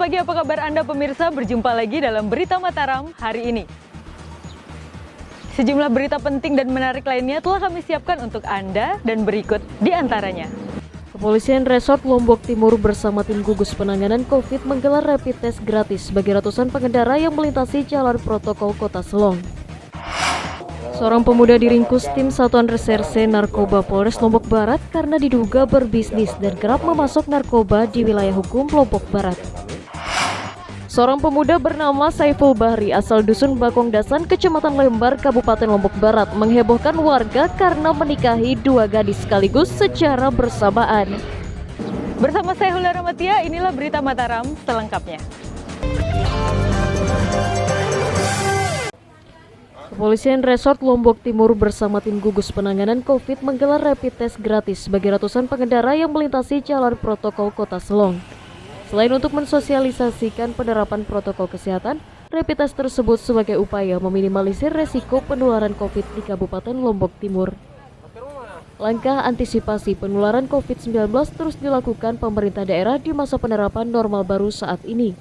pagi, apa kabar Anda pemirsa? Berjumpa lagi dalam Berita Mataram hari ini. Sejumlah berita penting dan menarik lainnya telah kami siapkan untuk Anda dan berikut di antaranya. Kepolisian Resort Lombok Timur bersama tim gugus penanganan COVID menggelar rapid test gratis bagi ratusan pengendara yang melintasi jalan protokol Kota Selong. Seorang pemuda diringkus tim Satuan Reserse Narkoba Polres Lombok Barat karena diduga berbisnis dan kerap memasok narkoba di wilayah hukum Lombok Barat. Seorang pemuda bernama Saiful Bahri asal Dusun Bakong Dasan, Kecamatan Lembar, Kabupaten Lombok Barat menghebohkan warga karena menikahi dua gadis sekaligus secara bersamaan. Bersama saya Hulda Ramatia, inilah Berita Mataram selengkapnya. Kepolisian Resort Lombok Timur bersama tim gugus penanganan COVID menggelar rapid test gratis bagi ratusan pengendara yang melintasi jalan protokol Kota Selong. Selain untuk mensosialisasikan penerapan protokol kesehatan, rapid test tersebut sebagai upaya meminimalisir resiko penularan COVID di Kabupaten Lombok Timur. Langkah antisipasi penularan COVID-19 terus dilakukan pemerintah daerah di masa penerapan normal baru saat ini.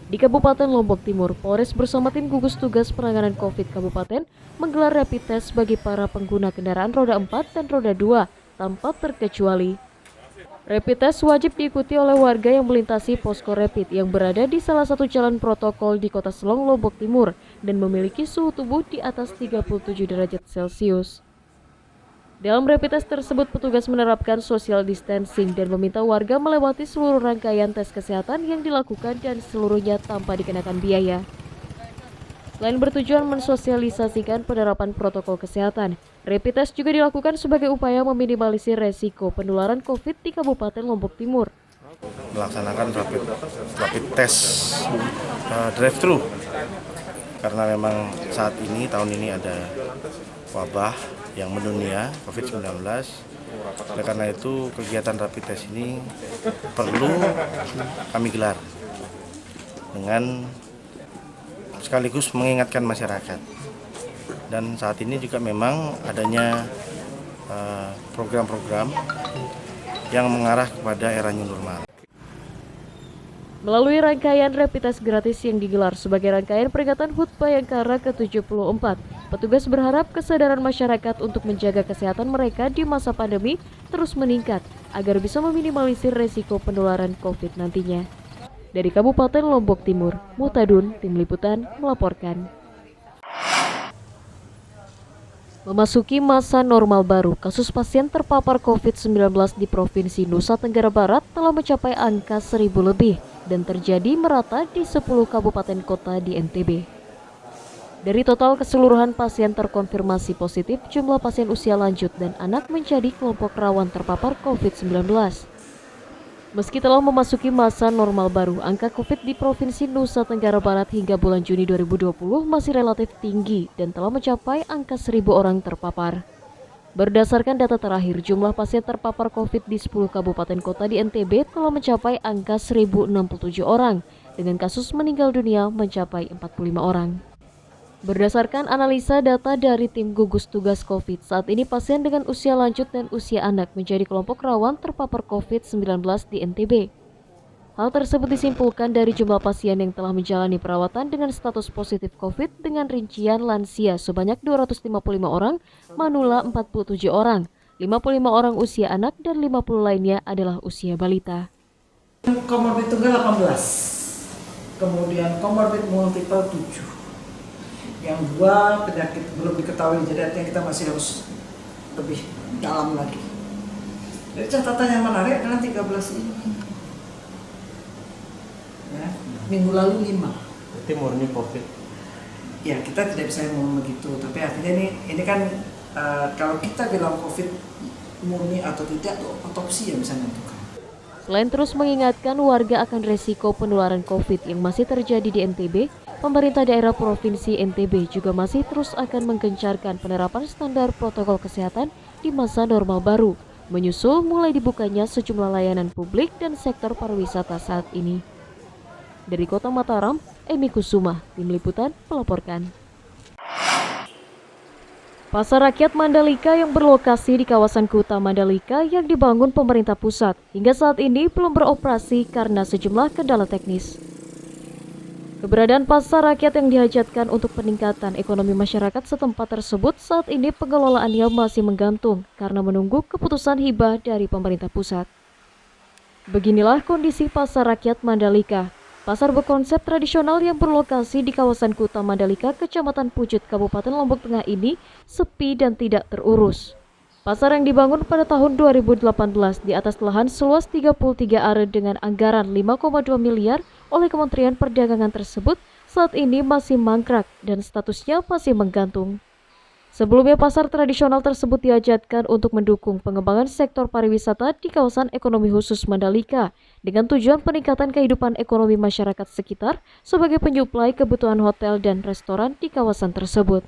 Di Kabupaten Lombok Timur, Polres bersama tim gugus tugas penanganan COVID Kabupaten menggelar rapid test bagi para pengguna kendaraan roda 4 dan roda 2 tanpa terkecuali. Rapid test wajib diikuti oleh warga yang melintasi posko rapid yang berada di salah satu jalan protokol di Kota Selong, Lombok Timur dan memiliki suhu tubuh di atas 37 derajat Celcius. Dalam rapid test tersebut, petugas menerapkan social distancing dan meminta warga melewati seluruh rangkaian tes kesehatan yang dilakukan dan seluruhnya tanpa dikenakan biaya. Selain bertujuan mensosialisasikan penerapan protokol kesehatan, rapid test juga dilakukan sebagai upaya meminimalisir resiko penularan COVID di Kabupaten Lombok Timur. Melaksanakan rapid test drive-thru karena memang saat ini, tahun ini ada wabah yang mendunia COVID-19. Oleh karena itu kegiatan rapid test ini perlu kami gelar dengan sekaligus mengingatkan masyarakat. Dan saat ini juga memang adanya program-program yang mengarah kepada era new normal. Melalui rangkaian rapid test gratis yang digelar sebagai rangkaian peringatan HUT Bayangkara ke-74, petugas berharap kesadaran masyarakat untuk menjaga kesehatan mereka di masa pandemi terus meningkat agar bisa meminimalisir resiko penularan COVID nantinya. Dari Kabupaten Lombok Timur, Mutadun, Tim Liputan melaporkan. Memasuki masa normal baru, kasus pasien terpapar COVID-19 di Provinsi Nusa Tenggara Barat telah mencapai angka 1.000 lebih dan terjadi merata di 10 kabupaten kota di NTB. Dari total keseluruhan pasien terkonfirmasi positif, jumlah pasien usia lanjut dan anak menjadi kelompok rawan terpapar COVID-19. Meski telah memasuki masa normal baru, angka COVID di Provinsi Nusa Tenggara Barat hingga bulan Juni 2020 masih relatif tinggi dan telah mencapai angka 1.000 orang terpapar. Berdasarkan data terakhir, jumlah pasien terpapar COVID di 10 kabupaten kota di NTB telah mencapai angka 1.067 orang, dengan kasus meninggal dunia mencapai 45 orang. Berdasarkan analisa data dari tim gugus tugas COVID, saat ini pasien dengan usia lanjut dan usia anak menjadi kelompok rawan terpapar COVID-19 di NTB. Hal tersebut disimpulkan dari jumlah pasien yang telah menjalani perawatan dengan status positif COVID dengan rincian lansia sebanyak 255 orang, manula 47 orang, 55 orang usia anak, dan 50 lainnya adalah usia balita. Komorbid tunggal 18, kemudian komorbid multiple 7. Yang 2 penyakit belum diketahui, jadi artinya kita masih harus lebih dalam lagi. Jadi catatan yang menarik adalah 13 ini. Ya, minggu lalu 5. Berarti murni COVID. Ya, kita tidak bisa ngomong begitu, tapi artinya ini kan kalau kita bilang COVID murni atau tidak, otopsi yang bisa menentukan. Selain terus mengingatkan warga akan resiko penularan COVID yang masih terjadi di NTB, pemerintah daerah Provinsi NTB juga masih terus akan menggencarkan penerapan standar protokol kesehatan di masa normal baru, menyusul mulai dibukanya sejumlah layanan publik dan sektor pariwisata saat ini. Dari Kota Mataram, Emi Kusuma, Tim Liputan melaporkan. Pasar Rakyat Mandalika yang berlokasi di kawasan Kuta Mandalika yang dibangun pemerintah pusat hingga saat ini belum beroperasi karena sejumlah kendala teknis. Keberadaan pasar rakyat yang dihajatkan untuk peningkatan ekonomi masyarakat setempat tersebut saat ini pengelolaannya masih menggantung karena menunggu keputusan hibah dari pemerintah pusat. Beginilah kondisi pasar rakyat Mandalika. Pasar berkonsep tradisional yang berlokasi di kawasan Kuta Mandalika, Kecamatan Pucut, Kabupaten Lombok Tengah ini sepi dan tidak terurus. Pasar yang dibangun pada tahun 2018 di atas lahan seluas 33 are dengan anggaran 5,2 miliar oleh Kementerian Perdagangan tersebut saat ini masih mangkrak dan statusnya masih menggantung. Sebelumnya pasar tradisional tersebut dihajatkan untuk mendukung pengembangan sektor pariwisata di kawasan ekonomi khusus Mandalika dengan tujuan peningkatan kehidupan ekonomi masyarakat sekitar sebagai penyuplai kebutuhan hotel dan restoran di kawasan tersebut.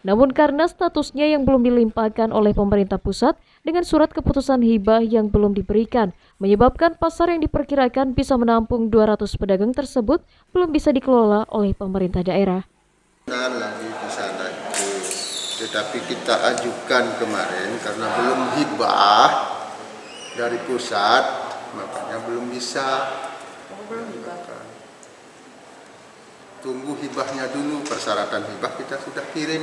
Namun karena statusnya yang belum dilimpahkan oleh pemerintah pusat dengan surat keputusan hibah yang belum diberikan, menyebabkan pasar yang diperkirakan bisa menampung 200 pedagang tersebut belum bisa dikelola oleh pemerintah daerah. Lagi bisa naik, tetapi kita ajukan kemarin karena belum hibah dari pusat, makanya belum bisa. Tunggu hibahnya dulu, persyaratan hibah kita sudah kirim.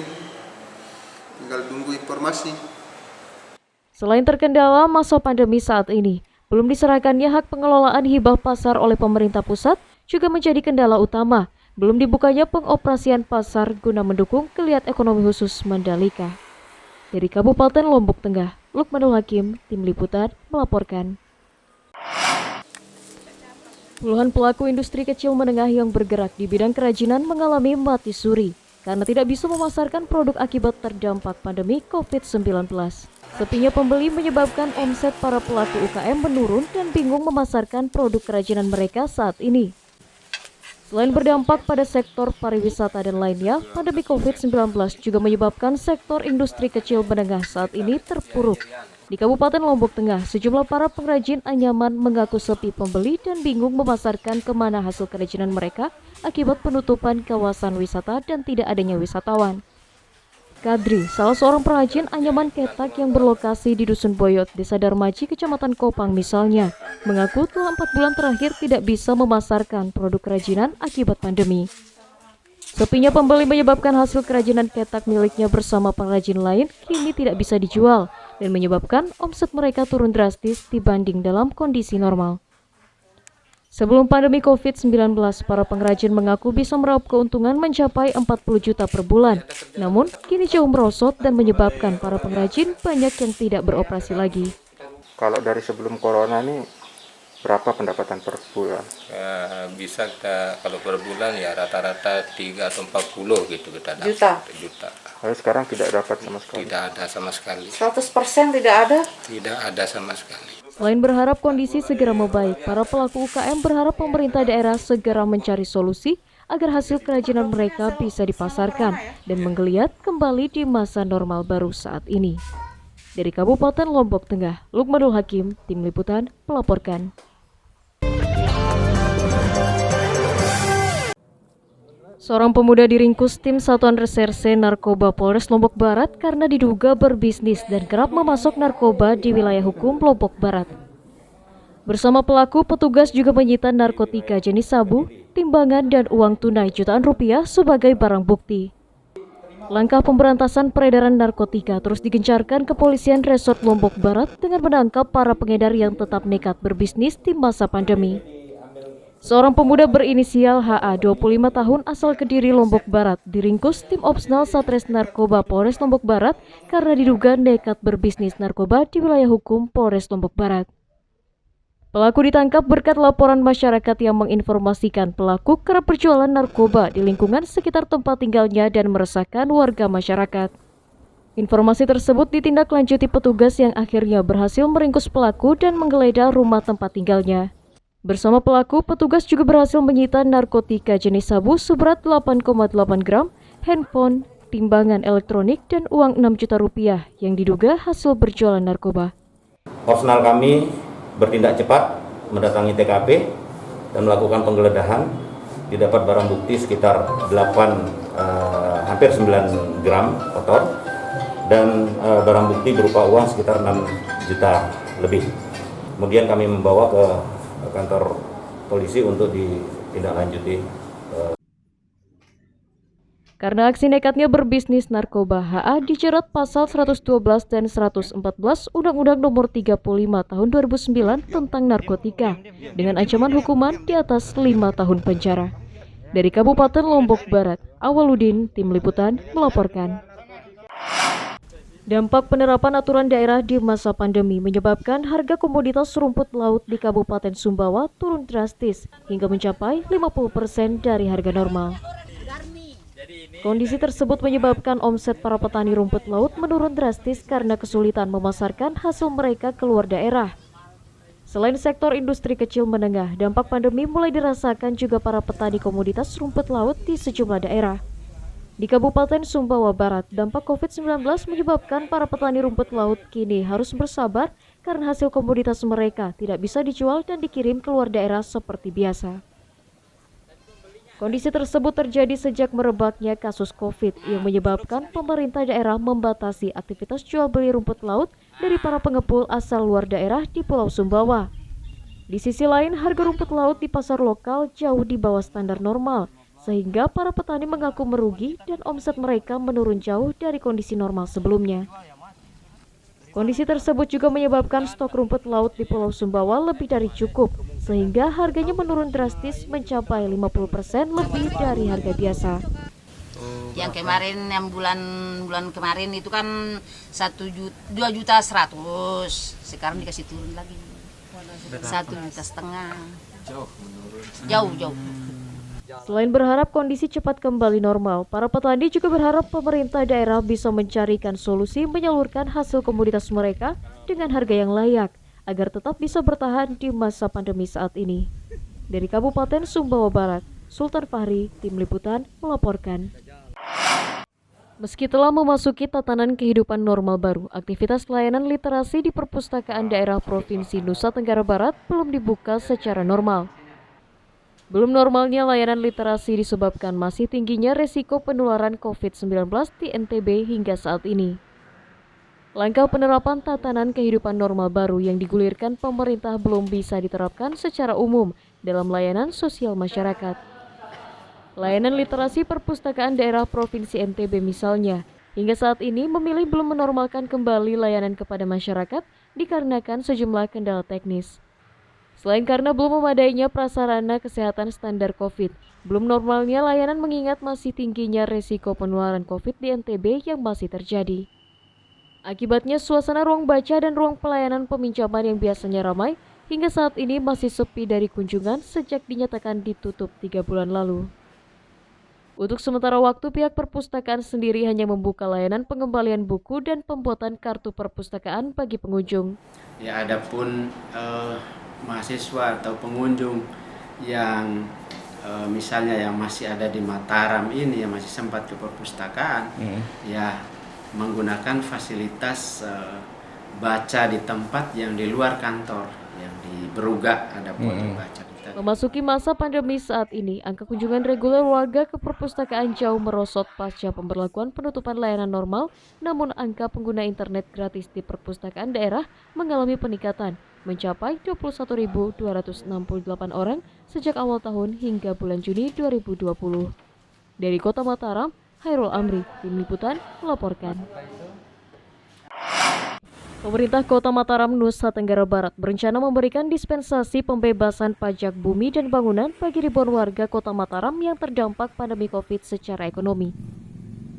Tinggal tunggu informasi. Selain terkendala masa pandemi saat ini, belum diserahkannya hak pengelolaan hibah pasar oleh pemerintah pusat juga menjadi kendala utama. Belum dibukanya pengoperasian pasar guna mendukung geliat ekonomi khusus Mandalika. Dari Kabupaten Lombok Tengah, Lukmanul Hakim, Tim Liputan melaporkan. Puluhan pelaku industri kecil menengah yang bergerak di bidang kerajinan mengalami mati suri karena tidak bisa memasarkan produk akibat terdampak pandemi COVID-19. Sepinya pembeli menyebabkan omset para pelaku UKM menurun dan bingung memasarkan produk kerajinan mereka saat ini. Selain berdampak pada sektor pariwisata dan lainnya, pandemi COVID-19 juga menyebabkan sektor industri kecil menengah saat ini terpuruk. Di Kabupaten Lombok Tengah, sejumlah para pengrajin anyaman mengaku sepi pembeli dan bingung memasarkan kemana hasil kerajinan mereka akibat penutupan kawasan wisata dan tidak adanya wisatawan. Kadri, salah seorang perajin anyaman ketak yang berlokasi di Dusun Boyot, Desa Darmaji, Kecamatan Kopang misalnya, mengaku telah 4 bulan terakhir tidak bisa memasarkan produk kerajinan akibat pandemi. Sepinya pembeli menyebabkan hasil kerajinan ketak miliknya bersama pengrajin lain kini tidak bisa dijual dan menyebabkan omset mereka turun drastis dibanding dalam kondisi normal. Sebelum pandemi COVID-19, para pengrajin mengaku bisa meraup keuntungan mencapai 40 juta per bulan. Namun, kini jauh merosot dan menyebabkan para pengrajin banyak yang tidak beroperasi lagi. Kalau dari sebelum corona nih, berapa pendapatan per bulan? Bisa kita, kalau per bulan ya rata-rata 3 atau 40 gitu kita dapat. Juta. Lalu sekarang tidak dapat sama sekali? Tidak ada sama sekali. 100% tidak ada? Tidak ada sama sekali. Selain berharap kondisi segera membaik, para pelaku UKM berharap pemerintah daerah segera mencari solusi agar hasil kerajinan mereka bisa dipasarkan dan menggeliat kembali di masa normal baru saat ini. Dari Kabupaten Lombok Tengah, Lukmanul Hakim, Tim Liputan melaporkan. Seorang pemuda diringkus tim Satuan Reserse Narkoba Polres Lombok Barat karena diduga berbisnis dan kerap memasok narkoba di wilayah hukum Lombok Barat. Bersama pelaku, petugas juga menyita narkotika jenis sabu, timbangan dan uang tunai jutaan rupiah sebagai barang bukti. Langkah pemberantasan peredaran narkotika terus digencarkan Kepolisian Resort Lombok Barat dengan menangkap para pengedar yang tetap nekat berbisnis di masa pandemi. Seorang pemuda berinisial HA, 25 tahun, asal Kediri, Lombok Barat, diringkus tim Opsnal Satres Narkoba Polres Lombok Barat karena diduga nekat berbisnis narkoba di wilayah hukum Polres Lombok Barat. Pelaku ditangkap berkat laporan masyarakat yang menginformasikan pelaku kerap berjualan narkoba di lingkungan sekitar tempat tinggalnya dan meresahkan warga masyarakat. Informasi tersebut ditindaklanjuti petugas yang akhirnya berhasil meringkus pelaku dan menggeledah rumah tempat tinggalnya. Bersama pelaku, petugas juga berhasil menyita narkotika jenis sabu seberat 8,8 gram, handphone, timbangan elektronik, dan uang 6 juta rupiah yang diduga hasil berjualan narkoba. Opsnal kami bertindak cepat mendatangi TKP dan melakukan penggeledahan. Didapat barang bukti sekitar hampir 9 gram kotor dan barang bukti berupa uang sekitar 6 juta lebih. Kemudian kami membawa ke kantor polisi untuk ditindaklanjuti Karena aksi nekatnya berbisnis narkoba, HA dijerat pasal 112 dan 114 Undang-Undang Nomor 35 Tahun 2009 tentang narkotika dengan ancaman hukuman di atas 5 tahun penjara. Dari Kabupaten Lombok Barat, Awaludin, Tim Liputan melaporkan. Dampak penerapan aturan daerah di masa pandemi menyebabkan harga komoditas rumput laut di Kabupaten Sumbawa turun drastis hingga mencapai 50% dari harga normal. Kondisi tersebut menyebabkan omset para petani rumput laut menurun drastis karena kesulitan memasarkan hasil mereka keluar daerah. Selain sektor industri kecil menengah, dampak pandemi mulai dirasakan juga para petani komoditas rumput laut di sejumlah daerah. Di Kabupaten Sumbawa Barat, dampak COVID-19 menyebabkan para petani rumput laut kini harus bersabar karena hasil komoditas mereka tidak bisa dijual dan dikirim keluar daerah seperti biasa. Kondisi tersebut terjadi sejak merebaknya kasus COVID yang menyebabkan pemerintah daerah membatasi aktivitas jual beli rumput laut dari para pengepul asal luar daerah di Pulau Sumbawa. Di sisi lain, harga rumput laut di pasar lokal jauh di bawah standar normal, sehingga para petani mengaku merugi dan omset mereka menurun jauh dari kondisi normal sebelumnya. Kondisi tersebut juga menyebabkan stok rumput laut di Pulau Sumbawa lebih dari cukup, sehingga harganya menurun drastis mencapai 50% lebih dari harga biasa. Yang kemarin, yang bulan kemarin itu kan 2.100.000, sekarang dikasih turun lagi 1,5 juta. Jauh. Selain berharap kondisi cepat kembali normal, para petani juga berharap pemerintah daerah bisa mencarikan solusi menyalurkan hasil komoditas mereka dengan harga yang layak, agar tetap bisa bertahan di masa pandemi saat ini. Dari Kabupaten Sumbawa Barat, Sultan Fahri, Tim Liputan melaporkan. Meski telah memasuki tatanan kehidupan normal baru, aktivitas layanan literasi di perpustakaan daerah Provinsi Nusa Tenggara Barat belum dibuka secara normal. Belum normalnya layanan literasi disebabkan masih tingginya resiko penularan COVID-19 di NTB hingga saat ini. Langkah penerapan tatanan kehidupan normal baru yang digulirkan pemerintah belum bisa diterapkan secara umum dalam layanan sosial masyarakat. Layanan literasi perpustakaan daerah Provinsi NTB misalnya, hingga saat ini memilih belum menormalkan kembali layanan kepada masyarakat dikarenakan sejumlah kendala teknis. Selain karena belum memadainya prasarana kesehatan standar COVID, belum normalnya layanan mengingat masih tingginya resiko penularan COVID di NTB yang masih terjadi. Akibatnya suasana ruang baca dan ruang pelayanan peminjaman yang biasanya ramai, hingga saat ini masih sepi dari kunjungan sejak dinyatakan ditutup 3 bulan lalu. Untuk sementara waktu, pihak perpustakaan sendiri hanya membuka layanan pengembalian buku dan pembuatan kartu perpustakaan bagi pengunjung. Ya, adapun mahasiswa atau pengunjung yang misalnya yang masih ada di Mataram ini, yang masih sempat ke perpustakaan, ya menggunakan fasilitas baca di tempat yang di luar kantor, yang di Beruga ada foto baca. Memasuki masa pandemi saat ini, angka kunjungan reguler warga ke perpustakaan jauh merosot pasca pemberlakuan penutupan layanan normal, namun angka pengguna internet gratis di perpustakaan daerah mengalami peningkatan, mencapai 21.268 orang sejak awal tahun hingga bulan Juni 2020. Dari Kota Mataram, Hairul Amri, Tim Liputan melaporkan. Pemerintah Kota Mataram, Nusa Tenggara Barat berencana memberikan dispensasi pembebasan pajak bumi dan bangunan bagi ribuan warga Kota Mataram yang terdampak pandemi COVID secara ekonomi.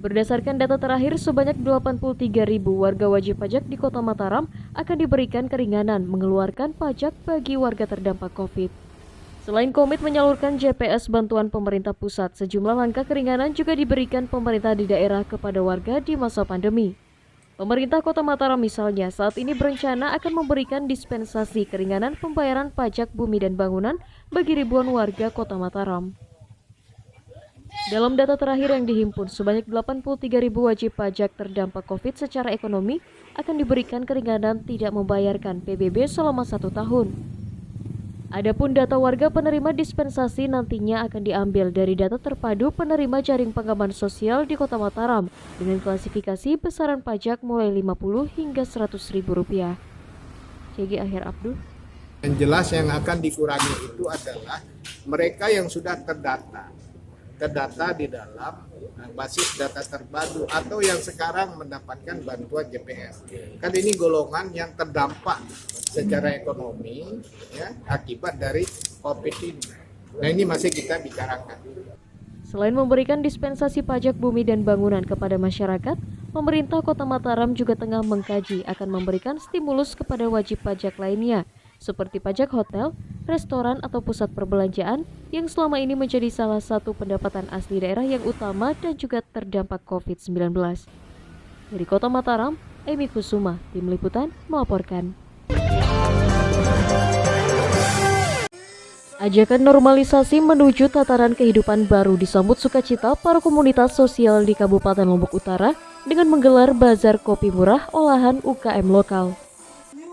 Berdasarkan data terakhir, sebanyak 83.000 warga wajib pajak di Kota Mataram akan diberikan keringanan mengeluarkan pajak bagi warga terdampak COVID. Selain komit menyalurkan JPS bantuan pemerintah pusat, sejumlah langkah keringanan juga diberikan pemerintah di daerah kepada warga di masa pandemi. Pemerintah Kota Mataram misalnya saat ini berencana akan memberikan dispensasi keringanan pembayaran pajak bumi dan bangunan bagi ribuan warga Kota Mataram. Dalam data terakhir yang dihimpun, sebanyak 83.000 wajib pajak terdampak COVID secara ekonomi akan diberikan keringanan tidak membayarkan PBB selama 1 tahun. Adapun data warga penerima dispensasi nantinya akan diambil dari data terpadu penerima jaring pengaman sosial di Kota Mataram dengan klasifikasi besaran pajak mulai Rp50 hingga Rp100.000. Cegi Akhir Abdul. Yang jelas yang akan dikurangi itu adalah mereka yang sudah terdata. terdata di dalam basis data terpadu atau yang sekarang mendapatkan bantuan JPS. Kan ini golongan yang terdampak secara ekonomi ya akibat dari COVID ini. Nah ini masih kita bicarakan. Selain memberikan dispensasi pajak bumi dan bangunan kepada masyarakat, pemerintah Kota Mataram juga tengah mengkaji akan memberikan stimulus kepada wajib pajak lainnya, seperti pajak hotel, restoran atau pusat perbelanjaan yang selama ini menjadi salah satu pendapatan asli daerah yang utama dan juga terdampak COVID-19. Dari Kota Mataram, Emi Kusuma, Tim Liputan, melaporkan. Ajakan normalisasi menuju tataran kehidupan baru disambut sukacita para komunitas sosial di Kabupaten Lombok Utara dengan menggelar bazar kopi murah olahan UKM lokal.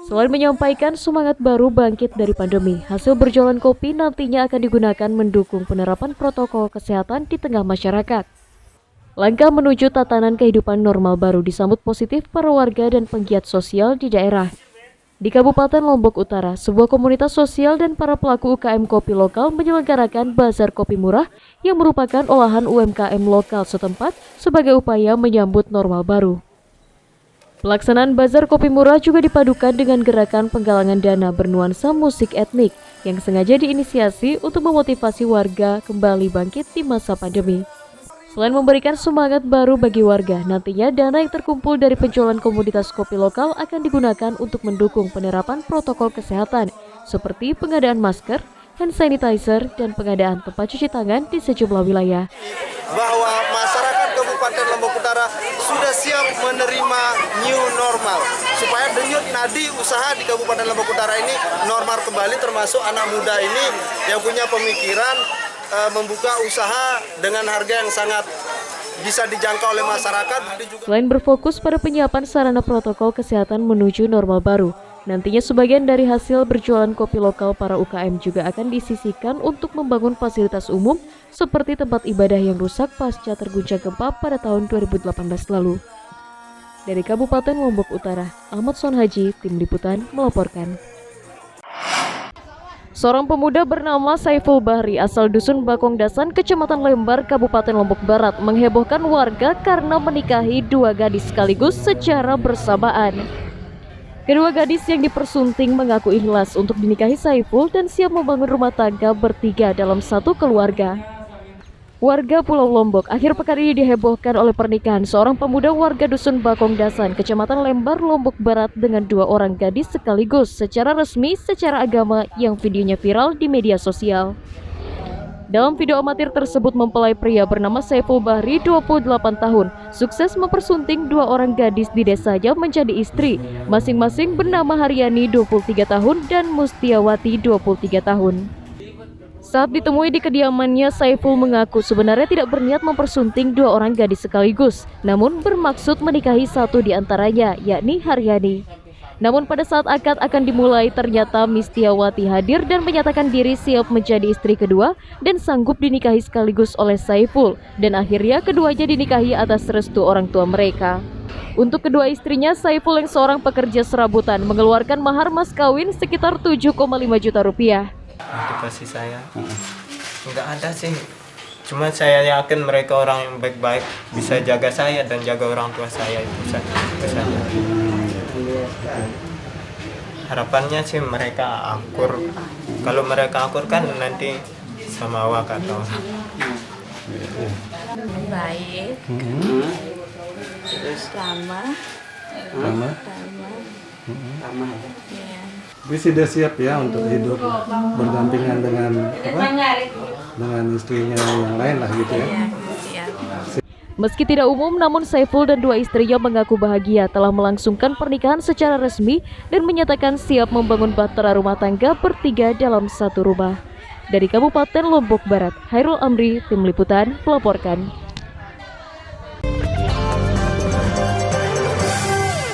Selain menyampaikan semangat baru bangkit dari pandemi, hasil berjualan kopi nantinya akan digunakan mendukung penerapan protokol kesehatan di tengah masyarakat. Langkah menuju tatanan kehidupan normal baru disambut positif para warga dan penggiat sosial di daerah. Di Kabupaten Lombok Utara, sebuah komunitas sosial dan para pelaku UKM kopi lokal menyelenggarakan bazar kopi murah yang merupakan olahan UMKM lokal setempat sebagai upaya menyambut normal baru. Pelaksanaan bazar kopi murah juga dipadukan dengan gerakan penggalangan dana bernuansa musik etnik yang sengaja diinisiasi untuk memotivasi warga kembali bangkit di masa pandemi. Selain memberikan semangat baru bagi warga, nantinya dana yang terkumpul dari penjualan komoditas kopi lokal akan digunakan untuk mendukung penerapan protokol kesehatan seperti pengadaan masker, hand sanitizer, dan pengadaan tempat cuci tangan di sejumlah wilayah. Bahwa masyarakat Kabupaten Lombok Utara sudah siap menerima new normal supaya denyut nadi usaha di Kabupaten Lombok Utara ini normal kembali, termasuk anak muda ini yang punya pemikiran membuka usaha dengan harga yang sangat bisa dijangkau oleh masyarakat. Selain berfokus pada penyiapan sarana protokol kesehatan menuju normal baru, nantinya sebagian dari hasil berjualan kopi lokal para UKM juga akan disisihkan untuk membangun fasilitas umum seperti tempat ibadah yang rusak pasca terguncang gempa pada tahun 2018 lalu. Dari Kabupaten Lombok Utara, Ahmad Sonhaji, Tim Liputan, melaporkan. Seorang pemuda bernama Saiful Bahri asal Dusun Bakong Dasan, Kecamatan Lembar, Kabupaten Lombok Barat menghebohkan warga karena menikahi dua gadis sekaligus secara bersamaan. Kedua gadis yang dipersunting mengaku ikhlas untuk dinikahi Saiful dan siap membangun rumah tangga bertiga dalam satu keluarga. Warga Pulau Lombok akhir pekan ini dihebohkan oleh pernikahan seorang pemuda warga Dusun Bakong Dasan, Kecamatan Lembar, Lombok Barat dengan dua orang gadis sekaligus secara resmi secara agama yang videonya viral di media sosial. Dalam video amatir tersebut mempelai pria bernama Saiful Bahri 28 tahun sukses mempersunting dua orang gadis di desanya menjadi istri, masing-masing bernama Haryani 23 tahun dan Mustiawati 23 tahun. Saat ditemui di kediamannya, Saiful mengaku sebenarnya tidak berniat mempersunting dua orang gadis sekaligus, namun bermaksud menikahi satu di antaranya, yakni Haryani. Namun pada saat akad akan dimulai, ternyata Mustiawati hadir dan menyatakan diri siap menjadi istri kedua dan sanggup dinikahi sekaligus oleh Saiful, dan akhirnya keduanya dinikahi atas restu orang tua mereka. Untuk kedua istrinya, Saiful yang seorang pekerja serabutan mengeluarkan mahar mas kawin sekitar 7,5 juta rupiah. Motivasi saya nggak ada sih, cuma saya yakin mereka orang yang baik-baik, bisa jaga saya dan jaga orang tua saya, itu saja. Harapannya sih mereka akur. Kalau mereka akur kan nanti sama awak atau baik, lama. Ya. Tapi sudah siap ya untuk hidup berdampingan dengan dengan istrinya yang lain lah gitu ya. Meski tidak umum, namun Saiful dan dua istrinya mengaku bahagia telah melangsungkan pernikahan secara resmi dan menyatakan siap membangun bahtera rumah tangga bertiga dalam satu rumah. Dari Kabupaten Lombok Barat, Hairul Amri, Tim Liputan, melaporkan.